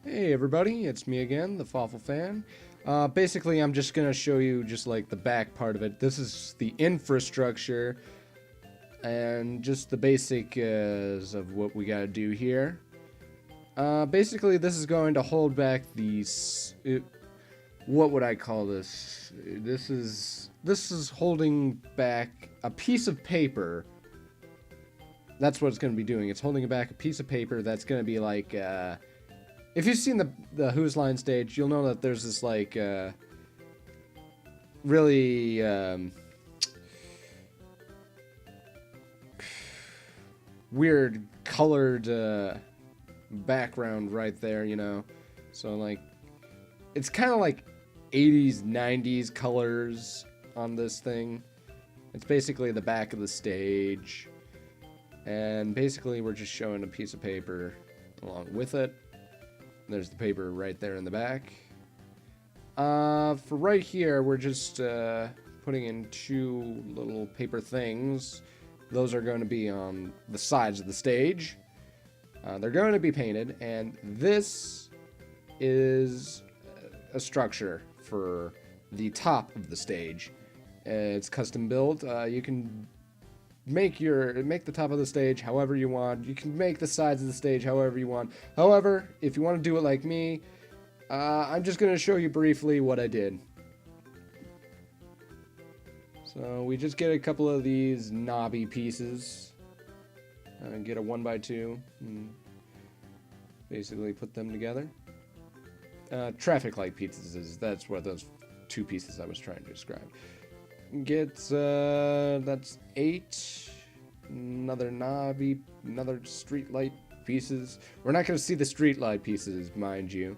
Hey everybody, it's me again, the Fawful Fan. Basically, I'm just gonna show you just like the back part of it. This is the infrastructure and just the basics of what we gotta do here. Basically, this is going to hold back these. What would I call this? This is holding back a piece of paper. That's what it's gonna be doing. It's holding back a piece of paper that's gonna be like. If you've seen the Who's Line stage, you'll know that there's this like really weird colored background right there, you know. So like it's kind of like 80s, 90s colors on this thing. It's basically the back of the stage. And basically we're just showing a piece of paper along with it. There's the paper right there in the back. For right here, we're just putting in two little paper things. Those are going to be on the sides of the stage. They're going to be painted, and this is a structure for the top of the stage. It's custom built. You can make the top of the stage however you want. You can make the sides of the stage however you want. However, if you want to do it like me, I'm just going to show you briefly what I did. So we just get a couple of these knobby pieces, get a 1x2, and basically put them together. Traffic light pieces, that's what those two pieces I was trying to describe. Get that's 8 another street light pieces. We're not going to see the street light pieces, mind you,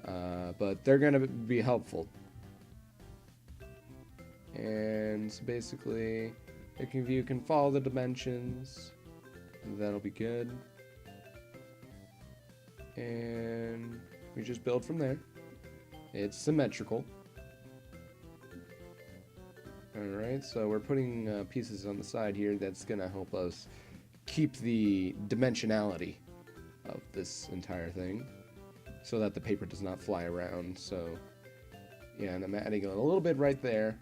but they're going to be helpful. And so basically if you can follow the dimensions, that'll be good, and we just build from there. It's symmetrical. Alright, so we're putting pieces on the side here that's going to help us keep the dimensionality of this entire thing so that the paper does not fly around. So, yeah, and I'm adding a little bit right there.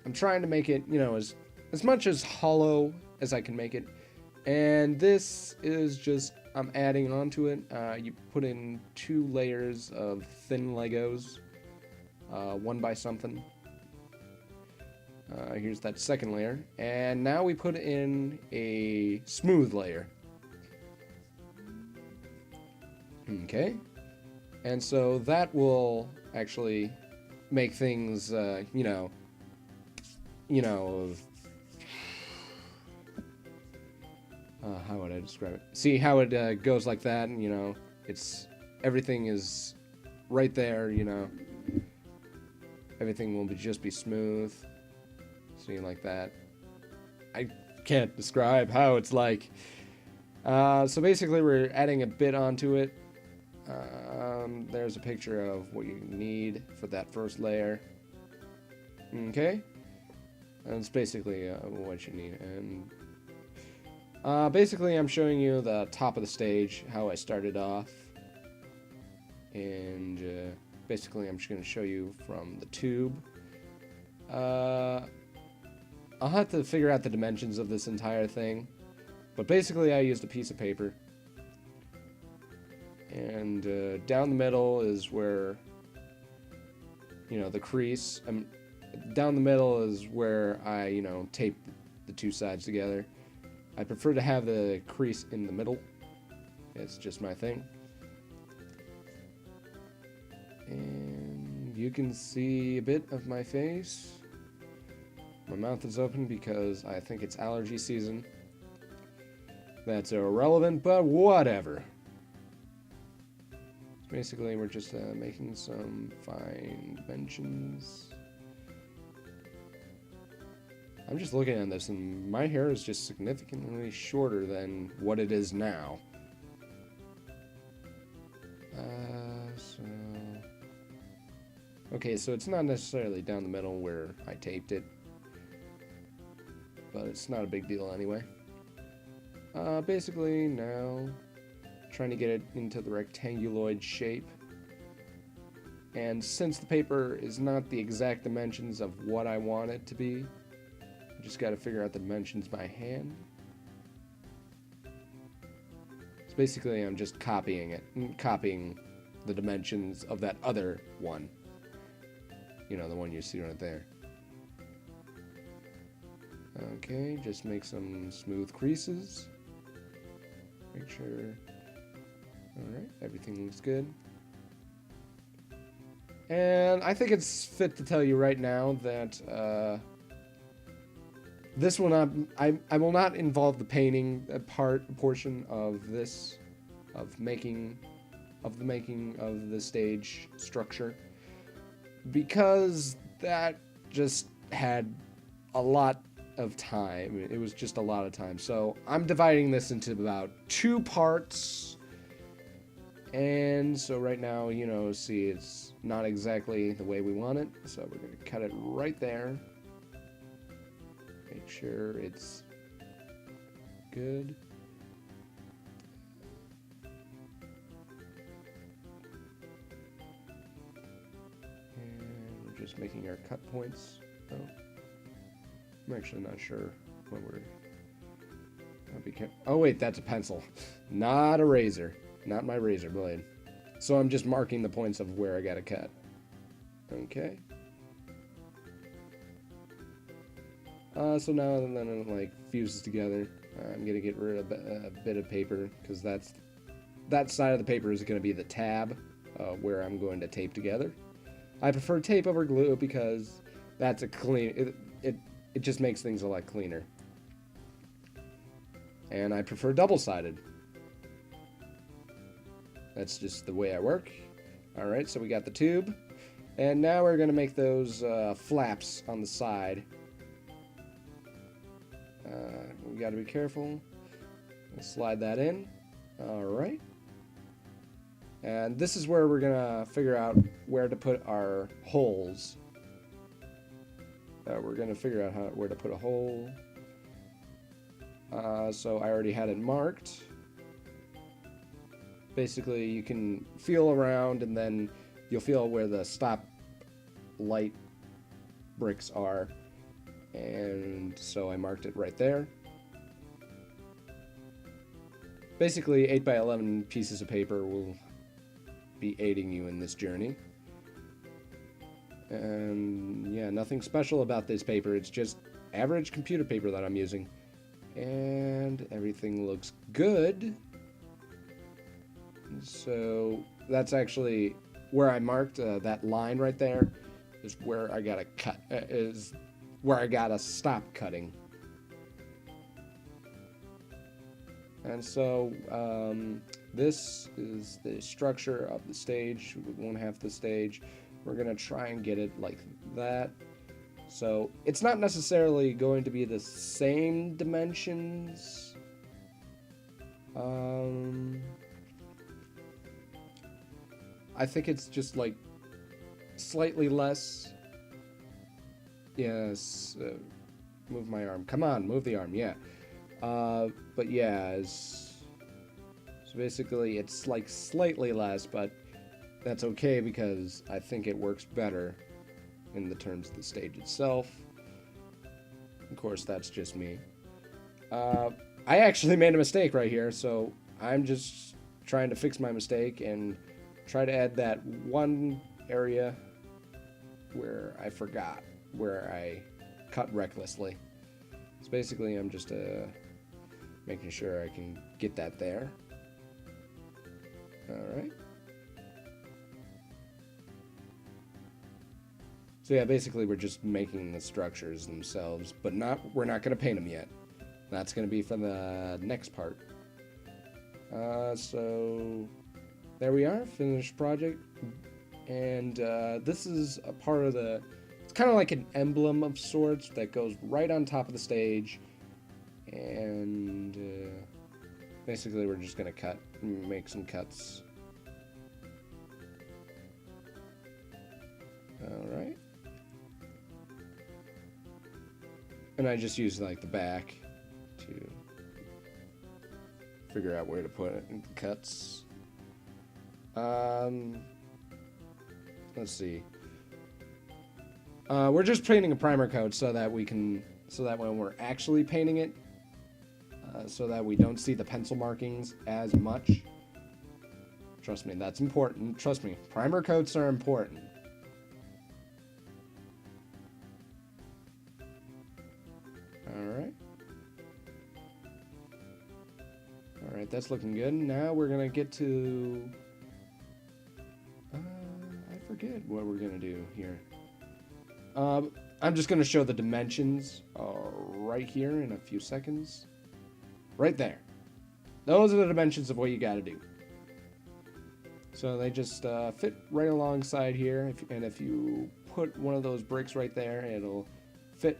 I'm trying to make it, you know, as much as hollow as I can make it. And this is just, I'm adding onto it. You put in 2 layers of thin Legos, one by something. Here's that second layer, and now we put in a smooth layer. Okay, and so that will actually make things, you know, how would I describe it? See how it goes like that, and you know, everything is right there. You know, everything will just be smooth. See, like that. I can't describe how it's like. So basically we're adding a bit onto it. There's a picture of what you need for that first layer. Okay? That's basically what you need. And basically I'm showing you the top of the stage, how I started off. And basically I'm just going to show you from the tube. I'll have to figure out the dimensions of this entire thing, but basically I used a piece of paper, and down the middle is where, you know, the crease, down the middle is where I, you know, tape the two sides together. I prefer to have the crease in the middle. It's just my thing. And you can see a bit of my face. My mouth is open because I think it's allergy season. That's irrelevant, but whatever. Basically, we're just making some fine dimensions. I'm just looking at this, and my hair is just significantly shorter than what it is now. Okay, so it's not necessarily down the middle where I taped it. but it's not a big deal anyway. Basically now trying to get it into the rectanguloid shape. And since the paper is not the exact dimensions of what I want it to be, I just got to figure out the dimensions by hand. So basically I'm just copying the dimensions of that other one. You know, the one you see right there. Okay, just make some smooth creases. Make sure. Alright, everything looks good. And I think it's fit to tell you right now that this will not. I will not involve the painting portion of this, of the making of the stage structure, because that just had a lot of time. It was just a lot of time. So I'm dividing this into about 2 parts. And so right now, you know, see, it's not exactly the way we want it. So we're going to cut it right there. Make sure it's good. And we're just making our cut points. Oh, I'm actually not sure what we're... I'll be careful. Oh wait, that's a pencil, not a razor. Not my razor blade. So I'm just marking the points of where I gotta cut. Okay. So now and then it like fuses together. I'm gonna get rid of a bit of paper because that side of the paper is gonna be the tab where I'm going to tape together. I prefer tape over glue because that's a clean. It just makes things a lot cleaner. And I prefer double-sided. That's just the way I work. Alright, so we got the tube. And now we're going to make those flaps on the side. We got to be careful. We'll slide that in. Alright. And this is where we're going to figure out where to put our holes. We're going to figure out where to put a hole. So I already had it marked. Basically, you can feel around and then you'll feel where the stop light bricks are. And so I marked it right there. Basically, 8x11 pieces of paper will be aiding you in this journey. And yeah, nothing special about this paper. It's just average computer paper that I'm using. And everything looks good. So that's actually where I marked that line right there is where I gotta cut, is where I gotta stop cutting. And so this is the structure of the stage, one half of the stage. We're gonna try and get it like that. So it's not necessarily going to be the same dimensions. I think it's just like slightly less. Yes, move my arm. Come on, move the arm. Yeah. But yeah, so basically it's like slightly less, but that's okay because I think it works better in the terms of the stage itself. Of course, that's just me. I actually made a mistake right here, so I'm just trying to fix my mistake and try to add that one area where I forgot, where I cut recklessly. So basically I'm just making sure I can get that there. Alright. So yeah, basically we're just making the structures themselves, but we're not going to paint them yet. That's going to be for the next part. So there we are, finished project. And this is a part of it's kind of like an emblem of sorts that goes right on top of the stage. And basically we're just going to make some cuts. Alright. And I just use like the back to figure out where to put it in the cuts. Let's see. We're just painting a primer coat so that when we're actually painting it, so that we don't see the pencil markings as much. Trust me, that's important. Trust me, primer coats are important. Alright. Alright, that's looking good. Now we're gonna get to... I forget what we're gonna do here. I'm just gonna show the dimensions right here in a few seconds. Right there. Those are the dimensions of what you gotta do. So they just fit right alongside here, and if you put one of those bricks right there, it'll fit.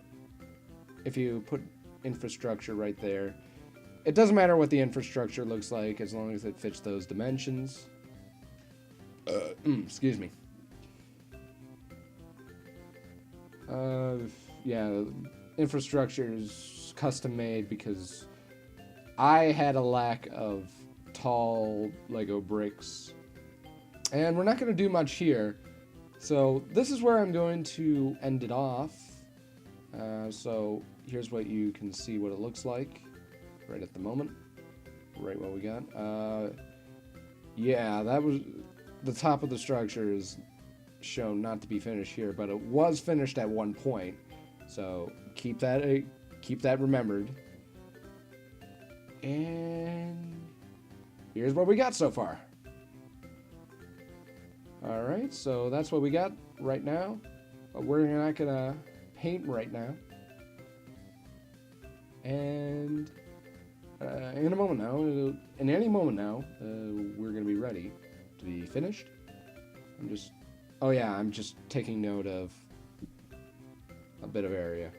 If you put infrastructure right there, it doesn't matter what the infrastructure looks like as long as it fits those dimensions. Excuse me. Yeah, infrastructure is custom made because I had a lack of tall Lego bricks. And we're not going to do much here. So this is where I'm going to end it off. So here's what you can see what it looks like right at the moment. Right what we got. Yeah, that was the top of the structure is shown not to be finished here, but it was finished at one point. So keep that remembered. And here's what we got so far. Alright, so that's what we got right now. But we're not gonna paint right now. And in a moment now, in any moment now, we're gonna be ready to be finished. I'm just taking note of a bit of area.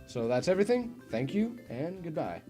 So that's everything. Thank you and goodbye.